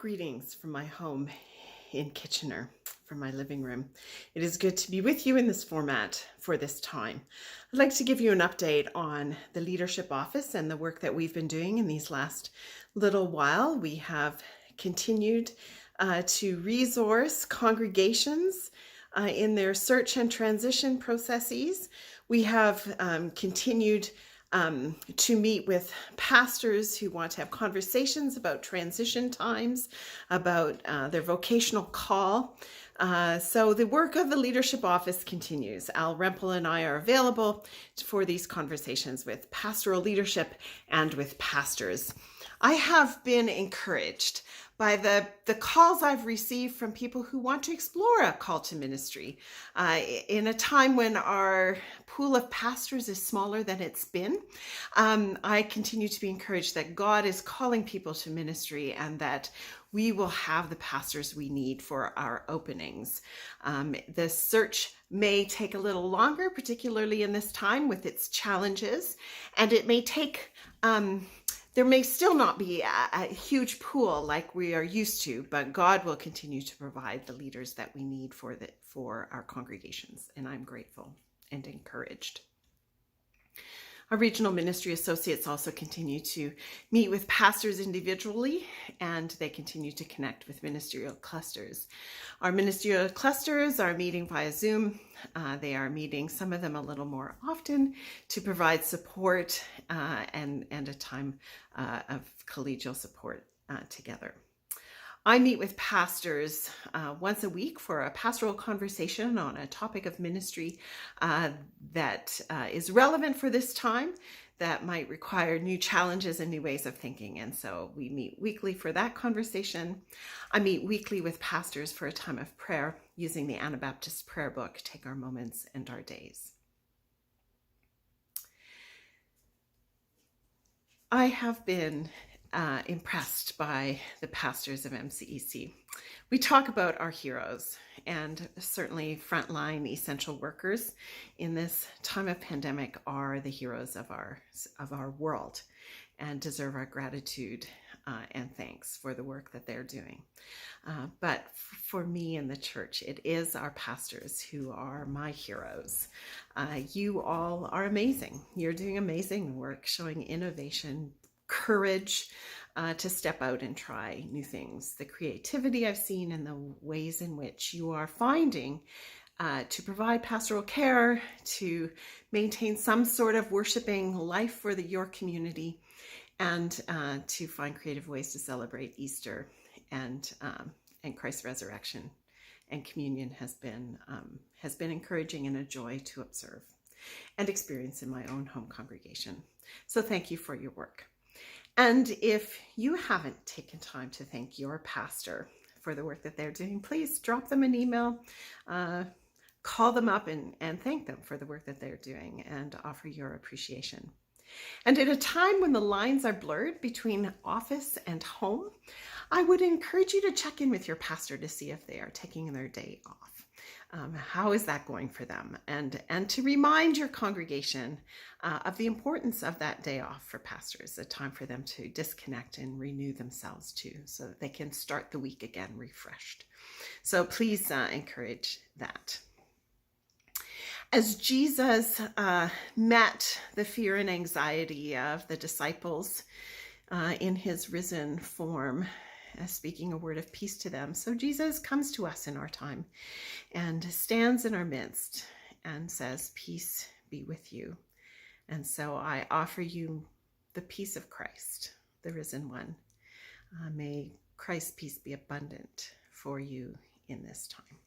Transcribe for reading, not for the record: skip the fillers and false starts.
Greetings from my home in Kitchener, from my living room. It is good to be with you in this format for this time. I'd like to give you an update on the leadership office and the work that we've been doing in these last little while. We have continued to resource congregations in their search and transition processes. We have continued to meet with pastors who want to have conversations about transition times, about their vocational call. So the work of the leadership office continues. Al Rempel and I are available for these conversations with pastoral leadership and with pastors. I have been encouraged by the calls I've received from people who want to explore a call to ministry. In a time when our pool of pastors is smaller than it's been, I continue to be encouraged that God is calling people to ministry and that we will have the pastors we need for our openings. The search may take a little longer, particularly in this time with its challenges, and it may take there may still not be a huge pool like we are used to, but God will continue to provide the leaders that we need for our congregations, and I'm grateful and encouraged. Our regional ministry associates also continue to meet with pastors individually, and they continue to connect with ministerial clusters. Our ministerial clusters are meeting via Zoom. They are meeting, some of them a little more often, to provide support and a time of collegial support together. I meet with pastors once a week for a pastoral conversation on a topic of ministry that is relevant for this time, that might require new challenges and new ways of thinking. And so we meet weekly for that conversation. I meet weekly with pastors for a time of prayer using the Anabaptist prayer book, Take Our Moments and Our Days. I have been impressed by the pastors of MCEC. We talk about our heroes, and certainly frontline essential workers in this time of pandemic are the heroes of our world and deserve our gratitude and thanks for the work that they're doing. But for me in the church, it is our pastors who are my heroes. You all are amazing. You're doing amazing work, showing innovation, courage to step out and try new things. The creativity I've seen and the ways in which you are finding to provide pastoral care, to maintain some sort of worshiping life for your community, and to find creative ways to celebrate Easter and Christ's resurrection and communion has been encouraging and a joy to observe and experience in my own home congregation. So thank you for your work. And if you haven't taken time to thank your pastor for the work that they're doing, please drop them an email, call them up and thank them for the work that they're doing and offer your appreciation. And at a time when the lines are blurred between office and home, I would encourage you to check in with your pastor to see if they are taking their day off. How is that going for them? And to remind your congregation of the importance of that day off for pastors, a time for them to disconnect and renew themselves too, so that they can start the week again refreshed. So please encourage that. As Jesus met the fear and anxiety of the disciples in his risen form, speaking a word of peace to them, so Jesus comes to us in our time and stands in our midst and says, "Peace be with you." And so I offer you the peace of Christ, the risen one. May Christ's peace be abundant for you in this time.